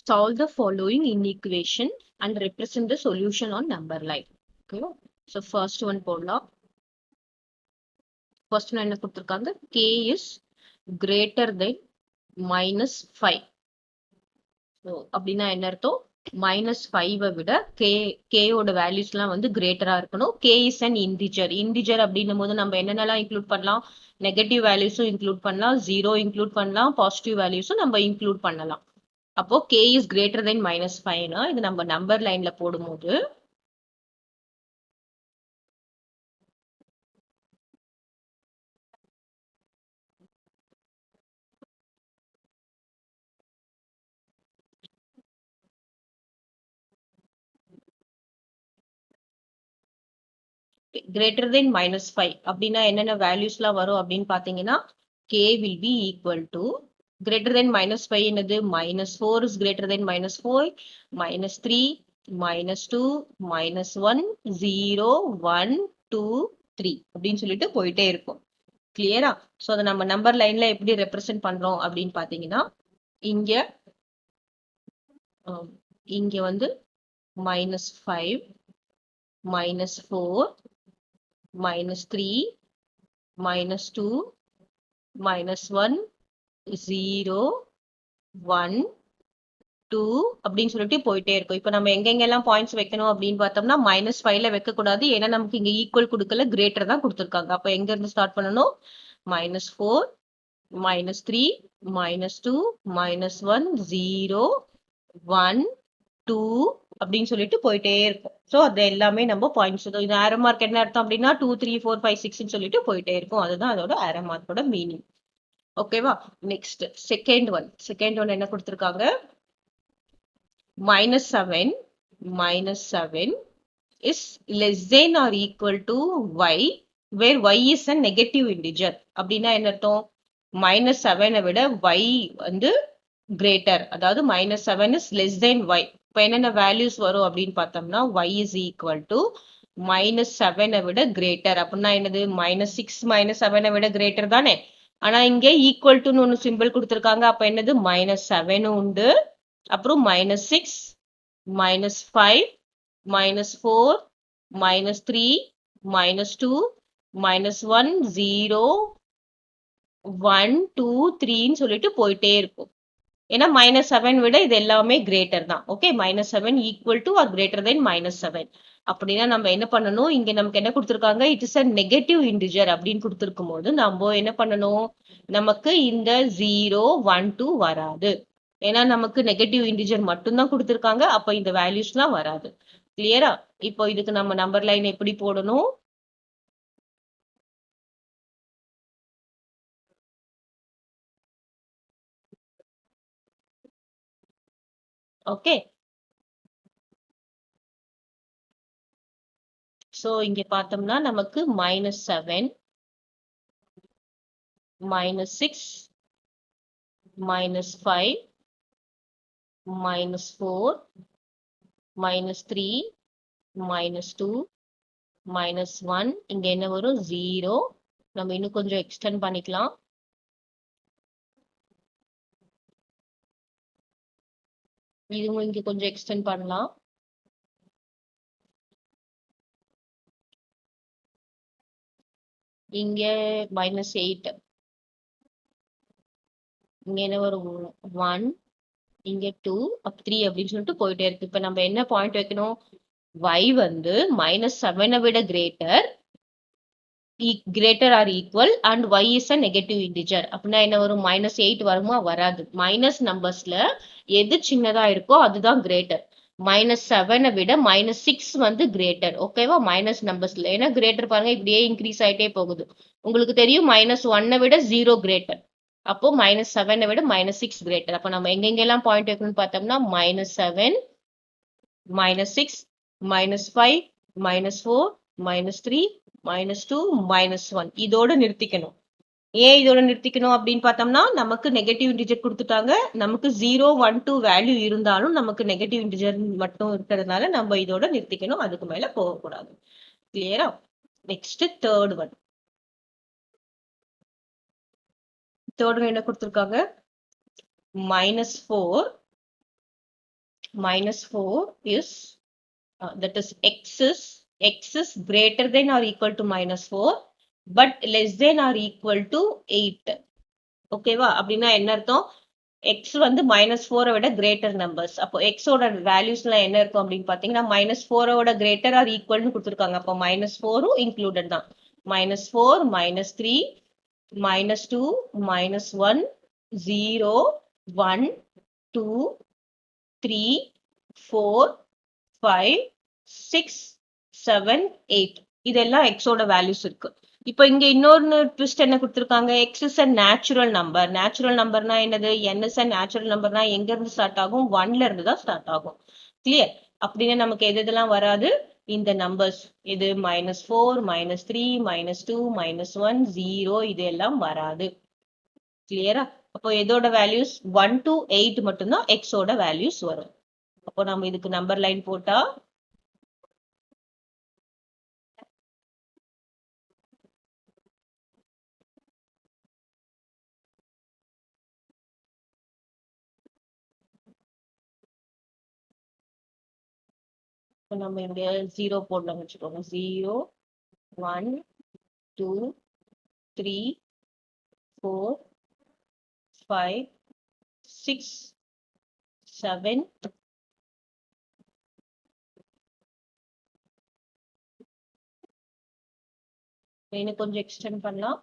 solve the following inequation and represent the solution on number line. Okay. So first one போடலாம். First one என்ன கொடுத்திருக்காங்க? K is greater than minus 5. So அப்படின்னா என்ன அர்த்தம்? minus 5 விட K ஓட values எல்லாம் வந்து greater இருக்கணும். K is an integer. Integer அப்படின்னும் போது நம்ம என்னென்னலாம் include பண்ணலாம்? Negative values include பண்ணலாம், 0 include பண்ணலாம், positive values நம்ம include பண்ணலாம். அப்போ K is greater than minus 5 இது நம்ம நம்பர் லைன்ல போடும்போது greater than minus 5 அப்படின்னா என்னென்ன வேல்யூஸ்லாம் வரும் அப்படின்னு பாத்தீங்கன்னா K will be equal to greater than minus 5 என்னது minus 4 is greater than minus 4, minus 3, minus 2, minus 1, 0, 1, 2, 3 அப்படின்னு சொல்லிட்டு போயிட்டே இருக்கும். கிளியரா? சோ அதை நம்ம நம்பர் லைன்ல எப்படி ரெப்ரசென்ட் பண்றோம் அப்படின்னு பாத்தீங்கன்னா இங்க வந்து minus 5, minus 4, minus 3, minus 2, minus 1, 0, 1, 2 அப்படின்னு சொல்லிட்டு போயிட்டே இருக்கும். இப்ப நம்ம எங்கெங்கெல்லாம் பாயிண்ட்ஸ் வைக்கணும் அப்படின்னு பார்த்தோம்னா minus 5ல வைக்க கூடாது. ஏன்னா நமக்கு இங்க ஈக்குவல் கொடுக்கல, கிரேட்டர் தான் கொடுத்திருக்காங்க. அப்ப எங்க இருந்து ஸ்டார்ட் பண்ணணும்? minus 4, minus 3, minus 2, minus 1, 0, 1, 2 அப்படின்னு சொல்லிட்டு போயிட்டே இருக்கும். சோ அது எல்லாமே நம்ம பாயிண்ட்ஸ். இது ஆரோ மார்க் என்ன அர்த்தம் அப்படின்னா 2, 3, 4, 5, 6 சொல்லிட்டு போயிட்டே இருக்கும். அதுதான் அதோட ஆரோ மார்க்கோட மீனிங். ஓகேவா? நெக்ஸ்ட் செகண்ட் ஒன் என்ன கொடுத்திருக்காங்க? minus 7 is less than or equal to y where y is a negative integer. அப்படின்னா என்ன அர்த்தம்? minus 7 விட y வந்து greater. அதாவது minus 7 is less than y. இப்ப என்னென்ன வேல்யூஸ் வரும் அப்படின்னு பார்த்தோம்னா y is equal to minus 7 விட greater. அப்படின்னா என்னது? minus 6 minus 7 விட greater தானே? ஆனா இங்க equal to ஒன்னு சிம்பிள் கொடுத்திருக்காங்க. அப்ப என்னது? minus 7 உண்டு, அப்புறம் minus 6, minus 5, minus 4, minus 3, minus 2, minus 1, 0, 1, 2, 3 சொல்லிட்டு போயிட்டே இருக்கும். ஏன்னா minus 7 விட இது எல்லாமே greater தான். Okay, minus 7 equal to or greater than minus 7. அப்படின்னா நம்ம என்ன பண்ணணும்? இங்க நமக்கு என்ன கொடுத்திருக்காங்க? It is a negative integer அப்படின்னு கொடுத்திருக்கும் போது நம்ம என்ன பண்ணணும்? நமக்கு இந்த 0, 1, 2 வராது. ஏன்னா நமக்கு நெகட்டிவ் இன்டிஜர் மட்டும்தான் கொடுத்திருக்காங்க. அப்ப இந்த வேல்யூஸ்லாம் வராது. கிளியரா? இப்போ இதுக்கு நம்ம நம்பர் லைன் எப்படி போடணும்? ஓகே, சோ இங்க பார்த்தோம்னா நமக்கு minus 7, minus 6, minus 5, minus 4, minus 3, minus 2, minus 1, இங்க என்ன வரும்? 0. நம்ம இன்னும் கொஞ்சம் எக்ஸ்டெண்ட் பண்ணிக்கலாம். இதுவும் இங்க கொஞ்சம் எக்ஸ்டெண்ட் பண்ணலாம். இங்க minus 8, இங்க என்ன வரும்? 1, இங்க 2, 3 அப்படின்னு சொல்லிட்டு போயிட்டே இருக்கு. இப்ப நம்ம என்ன பாயிண்ட் வைக்கணும்? y வந்து minus 7 விட greater or equal and y is a negative integer. அப்படின்னா என்ன வரும்? minus 8 வருமா? வராது. மைனஸ் நம்பர்ஸ்ல எது சின்னதா இருக்கோ அதுதான் கிரேட்டர். minus 7 விட minus 6 வந்து கிரேட்டர். ஓகேவா? மைனஸ் நம்பர்ஸ்ல. ஏன்னா கிரேட்டர் பாருங்க இப்படியே இன்க்ரீஸ் ஆயிட்டே போகுது. உங்களுக்கு தெரியும் minus 1 விட 0 கிரேட்டர். அப்போ minus 7 விட minus 6 கிரேட்டர். அப்ப நம்ம எங்கெங்கெல்லாம் பாயிண்ட் வைக்கணும்னு பார்த்தோம்னா minus 7, minus 6, minus 5, minus 4, minus 3, minus 2, minus 1 இதோட நிறுத்திக்கணும். ஏன் இதோட நிறுத்திக்கணும் அப்படின்னு பார்த்தோம்னா நமக்கு நெகட்டிவ் இன்டிஜர் கொடுத்துட்டாங்க. நமக்கு 0, 1, 2 வேல்யூ இருந்தாலும் நமக்கு நெகட்டிவ் இன்டிஜர் மட்டும் இருக்கிறதுனால நம்ம இதோட நிறுத்திக்கணும். அதுக்கு மேல போகக்கூடாது. கிளியரா? நெக்ஸ்ட் தேர்ட் ஒன் என்ன கொடுத்திருக்காங்க? minus 4, minus 4 is, that is x is greater than or equal to minus 4, but less than or equal to 8. ஓகேவா? அப்படின்னா என்ன அர்த்தம்? x வந்து -4 விட கிரேட்டர் நம்பர்ஸ். அப்போ x ஓட வேல்யூஸ்ல என்ன இருக்கும் அப்படின்னு பாத்தீங்கன்னா -4 ஓட கிரேட்டர் ஆர் ஈக்குவல்னு கொடுத்துருக்காங்க. அப்போ -4 இன்க்ளூடட் தான். -4, -3, -2, -1, 0, 1, 2, 3, 4, 5, 6, 7, 8. இதெல்லாம் x ஓட வேல்யூஸ் இருக்கு. இப்போ இங்க இன்னொரு ட்விஸ்ட் என்ன கொடுத்திருக்காங்க? x is a natural number. Natural நம்பர்னா என்னது? n is a natural numberனா எங்க இருந்து ஸ்டார்ட் ஆகும்? 1ல இருந்து தான் ஸ்டார்ட் ஆகும். கிளியர்? அப்படின்னு நமக்கு எதெல்லாம் வராது? இந்த நம்பர்ஸ் இது -4, -3, -2, -1, 0 இதெல்லாம் வராது. கிளியரா? அப்போ எதோட வேல்யூஸ்? 1 to 8 மட்டும்தான் x ஓட வேல்யூஸ் வரும். அப்போ நம்ம இதுக்கு நம்பர் லைன் போட்டா நம்ம இங்க 0 போடலாம் வச்சுக்கோங்க. 0, 1, 2, 3, 4, 5, 6, 7, இன்னும் கொஞ்சம் எக்ஸ்டெண்ட் பண்ணலாம்.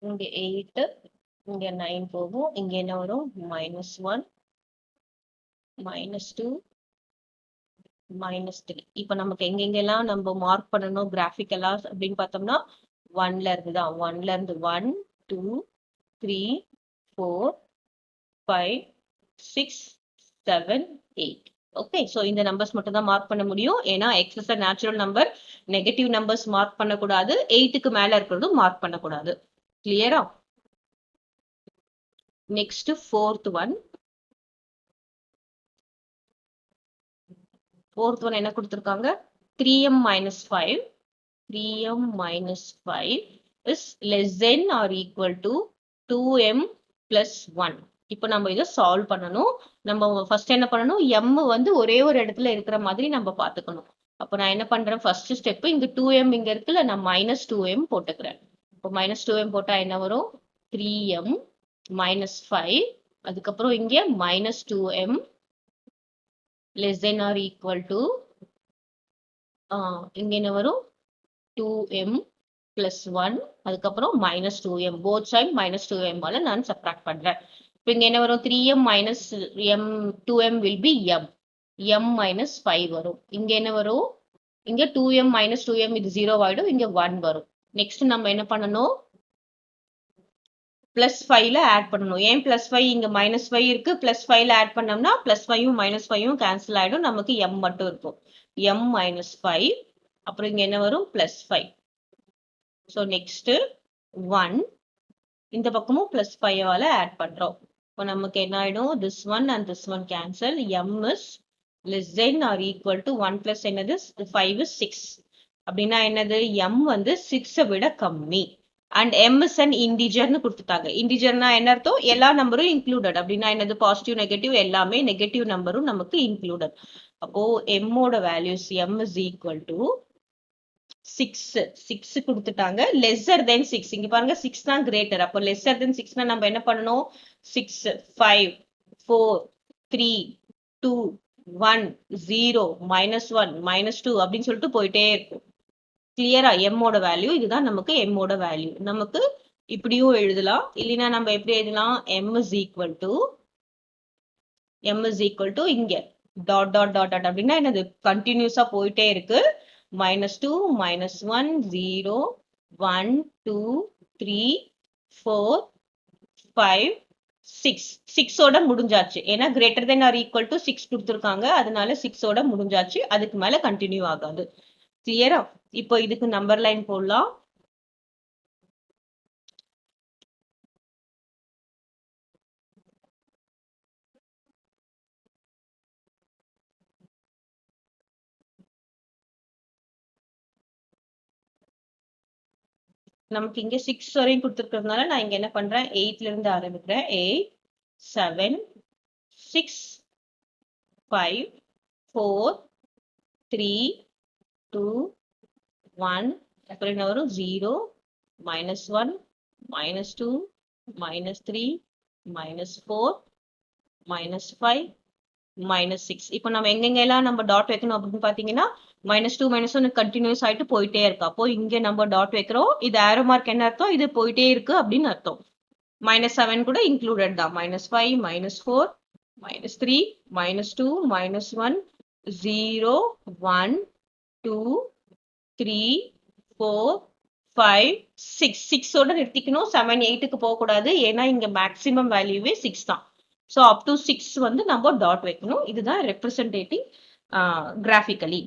இங்க 8, இங்க 9 போகும். இங்க என்ன வரும்? -1, -2, -3. இப்ப நமக்கு எங்கெங்கெல்லாம் நம்ம மார்க் பண்ணணும் கிராஃபிக்கலா அப்படின்னு பார்த்தோம்னா 1ல இருந்து தான். 1ல இருந்து 1, 2, 3, 4, 5, 6, 7, 8. ஓகே, சோ இந்த நம்பர்ஸ் மட்டும் தான் மார்க் பண்ண முடியும். ஏன்னா x is a natural number. Negative numbers mark பண்ணக்கூடாது. 8க்கு மேல இருக்கிறதும் மார்க் பண்ணக்கூடாது. கிளியரா? Next fourth one. Fourth one என்ன கொடுத்திருக்காங்க? 3m minus 5. 3m minus 5 is less than or equal to 2m plus 1. இப்போ நம்ம இதை சால்வ் பண்ணணும். நம்ம ஃபர்ஸ்ட் என்ன பண்ணணும்? m வந்து ஒரே ஒரு இடத்துல இருக்கிற மாதிரி நம்ம பார்த்துக்கணும். அப்போ நான் என்ன பண்றேன்? ஃபர்ஸ்ட் ஸ்டெப் இங்க 2m இங்க இருக்குல்ல, நான் -2m போட்டுக்கிறேன். இப்போ -2m போட்டா என்ன வரும்? 3m minus 5. அதுக்கப்புறம் இங்க -2m less than or equal to இங்க என்ன வரும்? 2m plus 1. அதுக்கப்புறம் -2m. both side -2m ஆல நான் சப்ராக்ட் பண்றேன். இப்போ இங்க என்ன வரும்? 3m minus m 2m will be m. m minus 5 வரும். இங்க என்ன வரும்? இங்க 2m minus 2m இது 0 ஆயிடும். இங்க 1 வரும். நெக்ஸ்ட் நம்ம என்ன பண்ணணும்? +5ல ஆட் பண்ணணும். ஏன் +5? இங்க -5 இருக்கு. +5ல ஆட் பண்ணோம்னா +5ம் -5ம் கேன்சல் ஆயிடும். நமக்கு m மட்டும் இருக்கும். m minus 5. அப்புறம் இங்க என்ன வரும்? +5. So next 1. இந்த பக்கமும் +5ஆல ஆட் பண்றோம். இப்போ நமக்கு என்ன ஆயிடும்? this one and this one cancel. m is less than or equal to 1 plus என்னது? 5 is 6. அப்படின்னா என்னது? m வந்து 6 விட கம்மி. அண்ட் m is an இன்டிஜர்னு கொடுத்துட்டாங்க. இன்டிஜர்னா என்ன அர்த்தம்? எல்லா நம்பரும் இன்க்ளூடட். அப்படின்னா என்னது? பாசிட்டிவ் நெகட்டிவ் எல்லாமே நெகட்டிவ் நம்பரும் நமக்கு இன்க்ளூடட். அப்போ m ஓட values m is equal to 6 கொடுத்துட்டாங்க. லெஸ்ஸர் தென் 6. இங்க பாருங்க 6 தான் கிரேட்டர். அப்போ லெஸ்ஸர் தென் 6னா நம்ம என்ன பண்ணணும்? 6, 5, 4, 3, 2, 1, 0, -1, -2 அப்படின்னு சொல்லிட்டு போயிட்டே இருக்கும். கிளியரா? m ஓட வேல்யூ இதுதான். நமக்கு m ஓட வேல்யூ நமக்கு இப்படியும் எழுதலாம். இல்லைன்னா நம்ம எப்படி எழுதலாம்? m is equal to இங்க டாட் டாட் டாட் டாட் அப்படின்னா என்னது? கண்டினியூஸா போயிட்டே இருக்கு. -2, -1, 0, 1, 2, 3, 4, 5, 6. 6ஓட முடிஞ்சாச்சு. ஏன்னா greater than or equal to 6 கொடுத்துருக்காங்க. அதனால 6ஓட முடிஞ்சாச்சு. அதுக்கு மேல கண்டினியூ ஆகாது. கிளியரா? இப்போ இதுக்கு நம்பர் லைன் போடலாம். நமக்கு இங்க 6 வரையும் கொடுத்துருக்கிறதுனால நான் இங்க என்ன பண்றேன் 8ல இருந்து ஆரம்பிக்கிறேன் 8 7 6 5 4 3 2 1 அப்புறம் என்ன வரும் 0 -1 -2 -3 -4 -5 -6. இப்போ நம்ம எங்கெங்கெல்லாம் நம்ம டாட் வைக்கணும் அப்படின்னு பாத்தீங்கன்னா -2 -1 கண்டினியூஸ் ஆயிட்டு போயிட்டே இருக்கு. அப்போ இங்க நம்ம டாட் வைக்கிறோம். இது ஆரோ மார்க் என்ன அர்த்தம்? இது போயிட்டே இருக்கு அப்படின்னு அர்த்தம். -7 கூட இன்க்ளூடட் தான். -5 -4 -3 -2 -1 0 1 2 3 4 5 6 6ஓட நிறுத்திக்கணும். 7 8க்கு போக கூடாது. ஏன்னா இங்க மேக்ஸிமம் வேல்யூவே 6 தான். ஸோ அப் டு 6 வந்து நம்ம டாட் வைக்கணும். இதுதான் ரெப்ரசன்டேட்டிங் கிராஃபிக்கலி.